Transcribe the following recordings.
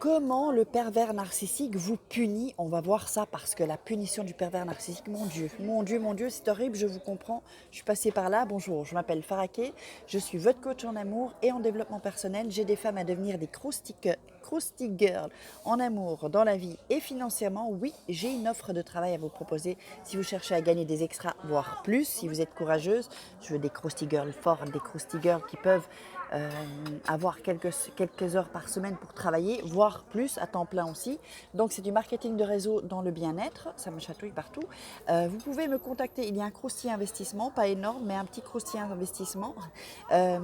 Comment le pervers narcissique vous punit? On va voir ça parce que la punition du pervers narcissique, mon Dieu, mon Dieu, mon Dieu, c'est horrible, je vous comprends. Je suis passée par là. Bonjour, je m'appelle Faraké, je suis votre coach en amour et en développement personnel. J'aide des femmes à devenir des crousty girls en amour, dans la vie et financièrement. Oui, j'ai une offre de travail à vous proposer si vous cherchez à gagner des extras, voire plus, si vous êtes courageuse. Je veux des crousty girls fortes, des crousty girls qui peuvent euh, avoir quelques heures par semaine pour travailler, voire plus, à temps plein aussi. Donc c'est du marketing de réseau dans le bien-être, ça me chatouille partout. Vous pouvez me contacter, il y a un croustillant investissement, pas énorme, mais un petit croustillant investissement. Euh,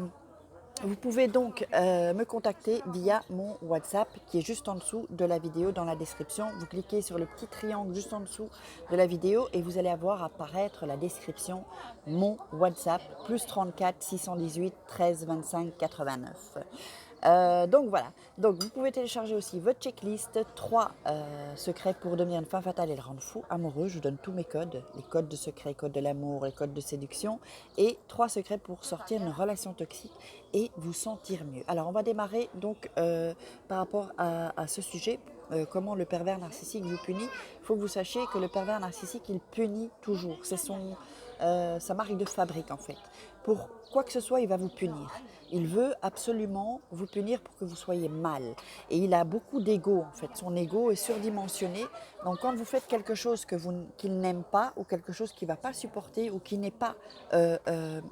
Vous pouvez donc me contacter via mon WhatsApp qui est juste en dessous de la vidéo dans la description. Vous cliquez sur le petit triangle juste en dessous de la vidéo et vous allez avoir apparaître la description mon WhatsApp plus 34 618 13 25 89. Donc voilà, donc vous pouvez télécharger aussi votre checklist, 3 secrets pour devenir une femme fatale et le rendre fou amoureux. Je vous donne tous mes codes, les codes de secret, les codes de l'amour, les codes de séduction et 3 secrets pour sortir d'une relation toxique et vous sentir mieux. Alors on va démarrer donc par rapport à ce sujet. Comment le pervers narcissique vous punit. Il faut que vous sachiez que le pervers narcissique, il punit toujours. C'est sa marque de fabrique en fait. Pour quoi que ce soit, il va vous punir. Il veut absolument vous punir pour que vous soyez mal. Et il a beaucoup d'ego en fait. Son ego est surdimensionné. Donc quand vous faites quelque chose qu'il n'aime pas ou quelque chose qu'il ne va pas supporter ou qui n'est pas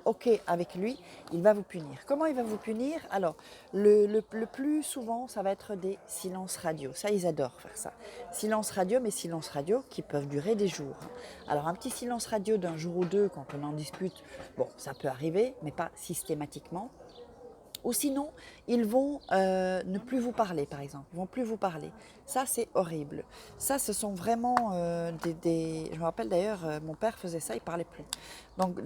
OK avec lui, il va vous punir. Comment il va vous punir? Alors, le plus souvent, ça va être des silences radio. Ça, ils adorent faire ça. Silence radio, mais silence radio qui peuvent durer des jours. Alors, un petit silence radio d'un jour ou deux quand on en dispute, bon, ça peut arriver, mais pas systématiquement. Ou sinon, ils vont ne plus vous parler, par exemple. Ils vont plus vous parler. Ça, c'est horrible. Ça, ce sont vraiment Je me rappelle d'ailleurs, mon père faisait ça, il parlait plus. Donc,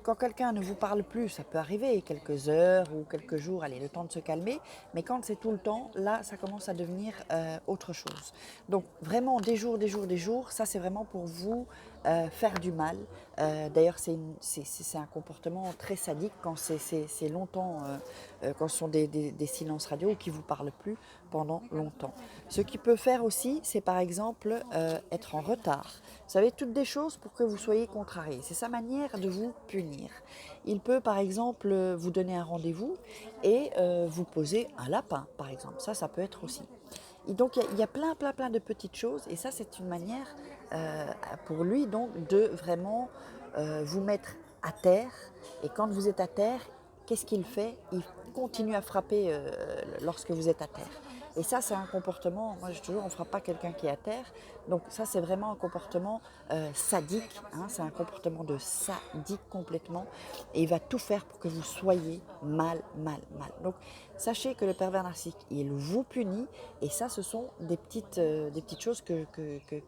quand quelqu'un ne vous parle plus, ça peut arriver quelques heures ou quelques jours, allez, le temps de se calmer. Mais quand c'est tout le temps, là, ça commence à devenir autre chose. Donc, vraiment, des jours, des jours, des jours, ça, c'est vraiment pour vous faire du mal. D'ailleurs, c'est un comportement très sadique quand c'est longtemps, quand ce sont des silences radio ou qui ne vous parlent plus pendant longtemps. Ce qu'il peut faire aussi, c'est par exemple être en retard. Vous savez, toutes des choses pour que vous soyez contrarié. C'est sa manière de vous punir. Il peut par exemple vous donner un rendez-vous et vous poser un lapin, par exemple. Ça peut être aussi. Et donc il y a plein de petites choses et ça c'est une manière pour lui donc de vraiment vous mettre à terre. Et quand vous êtes à terre, qu'est-ce qu'il fait? Il continue à frapper lorsque vous êtes à terre. Et ça, c'est un comportement, moi je dis toujours, on ne frappe pas quelqu'un qui est à terre. Donc ça, c'est vraiment un comportement sadique, hein, c'est un comportement de sadique complètement. Et il va tout faire pour que vous soyez mal. Donc sachez que le pervers narcissique, il vous punit. Et ça, ce sont des petites choses que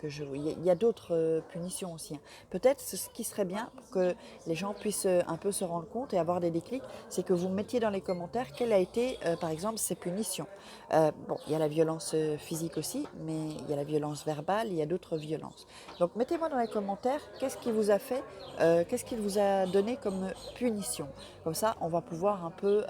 je... Il y a d'autres punitions aussi, hein. Peut-être ce qui serait bien pour que les gens puissent un peu se rendre compte et avoir des déclics, c'est que vous mettiez dans les commentaires quelle a été, par exemple, ces punitions. Bon, il y a la violence physique aussi, mais il y a la violence verbale, il y a d'autres violences. Donc mettez-moi dans les commentaires qu'est-ce qui vous a fait, qu'est-ce qu'il vous a donné comme punition. Comme ça, on va pouvoir un peu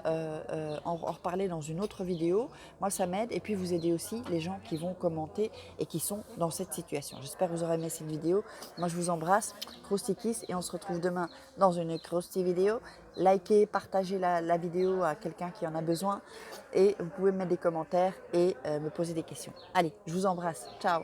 en reparler dans une autre vidéo. Moi, ça m'aide et puis vous aidez aussi les gens qui vont commenter et qui sont dans cette situation. J'espère que vous aurez aimé cette vidéo. Moi, je vous embrasse, Krusty Kiss, et on se retrouve demain dans une Krusty vidéo. Likez, partagez la vidéo à quelqu'un qui en a besoin et vous pouvez me mettre des commentaires et me poser des questions. Allez, je vous embrasse. Ciao!